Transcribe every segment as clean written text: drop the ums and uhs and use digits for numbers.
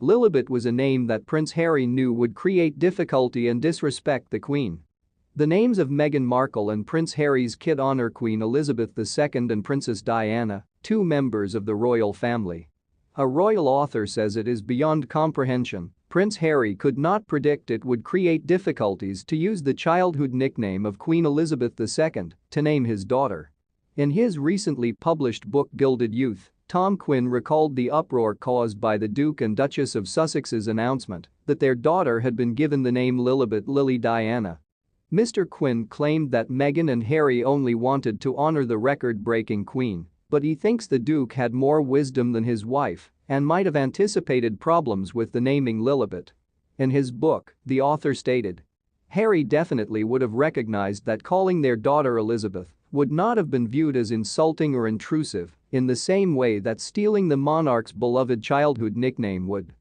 Lilibet was a name that Prince Harry knew would create difficulty and disrespect the Queen. The names of Meghan Markle and Prince Harry's kid honor Queen Elizabeth II and Princess Diana, two members of the royal family. A royal author says it is beyond comprehension. Prince Harry could not predict it would create difficulties to use the childhood nickname of Queen Elizabeth II to name his daughter. In his recently published book Gilded Youth, Tom Quinn recalled the uproar caused by the Duke and Duchess of Sussex's announcement that their daughter had been given the name Lilibet Lily Diana. Mr. Quinn claimed that Meghan and Harry only wanted to honor the record-breaking Queen, but he thinks the Duke had more wisdom than his wife and might have anticipated problems with the naming Lilibet. In his book, the author stated, Harry definitely would have recognized that calling their daughter Elizabeth would not have been viewed as insulting or intrusive in the same way that stealing the monarch's beloved childhood nickname would.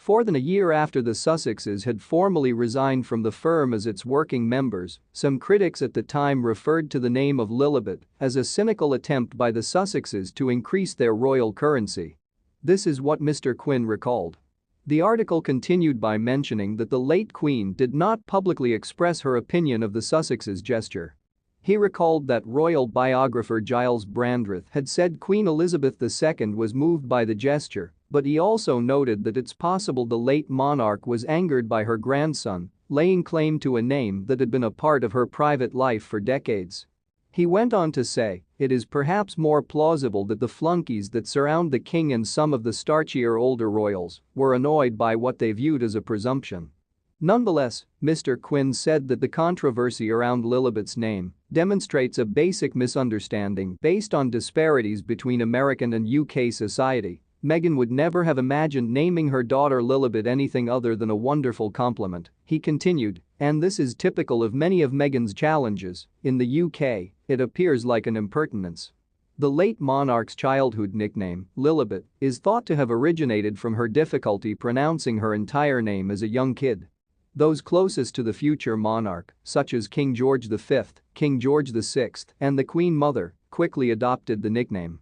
More than a year after the Sussexes had formally resigned from the firm as its working members, some critics at the time referred to the name of Lilibet as a cynical attempt by the Sussexes to increase their royal currency. This is what Mr. Quinn recalled. The article continued by mentioning that the late Queen did not publicly express her opinion of the Sussexes' gesture. He recalled that royal biographer Gyles Brandreth had said Queen Elizabeth II was moved by the gesture, but he also noted that it's possible the late monarch was angered by her grandson, laying claim to a name that had been a part of her private life for decades. He went on to say, it is perhaps more plausible that the flunkeys that surround the king and some of the starchier older royals were annoyed by what they viewed as a presumption. Nonetheless, Mr. Quinn said that the controversy around Lilibet's name demonstrates a basic misunderstanding based on disparities between American and UK society. Meghan would never have imagined naming her daughter Lilibet anything other than a wonderful compliment, he continued, and this is typical of many of Meghan's challenges. In the UK, it appears like an impertinence. The late monarch's childhood nickname, Lilibet, is thought to have originated from her difficulty pronouncing her entire name as a young kid. Those closest to the future monarch, such as King George V, King George VI, and the Queen Mother, quickly adopted the nickname.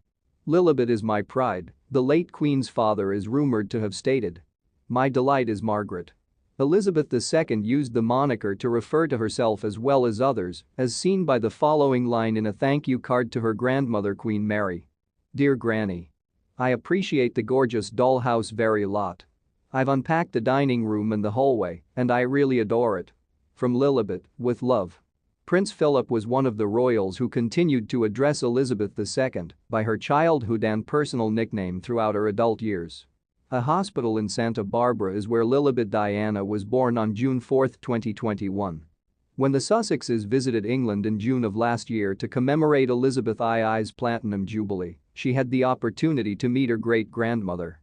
Lilibet is my pride, the late Queen's father is rumored to have stated. My delight is Margaret. Elizabeth II used the moniker to refer to herself as well as others, as seen by the following line in a thank you card to her grandmother Queen Mary. Dear Granny. I appreciate the gorgeous dollhouse very lot. I've unpacked the dining room and the hallway, and I really adore it. From Lilibet, with love. Prince Philip was one of the royals who continued to address Elizabeth II by her childhood and personal nickname throughout her adult years. A hospital in Santa Barbara is where Lilibet Diana was born on June 4, 2021. When the Sussexes visited England in June of last year to commemorate Elizabeth II's Platinum Jubilee, she had the opportunity to meet her great-grandmother.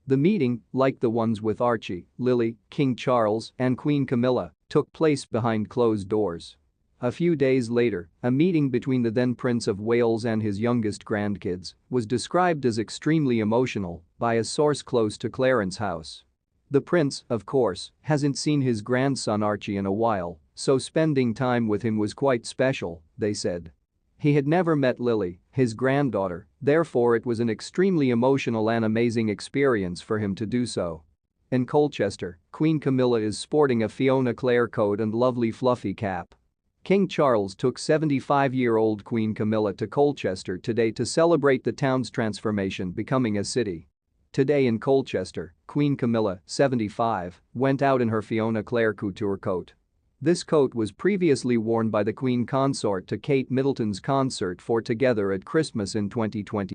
The meeting, like the ones with Archie, Lili, King Charles, and Queen Camilla, took place behind closed doors. A few days later, a meeting between the then Prince of Wales and his youngest grandkids was described as extremely emotional by a source close to Clarence's house. The prince, of course, hasn't seen his grandson Archie in a while, so spending time with him was quite special, they said. He had never met Lili, his granddaughter, therefore it was an extremely emotional and amazing experience for him to do so. In Colchester, Queen Camilla is sporting a Fiona Clare coat and lovely fluffy cap. King Charles took 75-year-old Queen Camilla to Colchester today to celebrate the town's transformation becoming a city. Today in Colchester, Queen Camilla, 75, went out in her Fiona Clare couture coat. This coat was previously worn by the Queen consort to Kate Middleton's concert for Together at Christmas in 2020.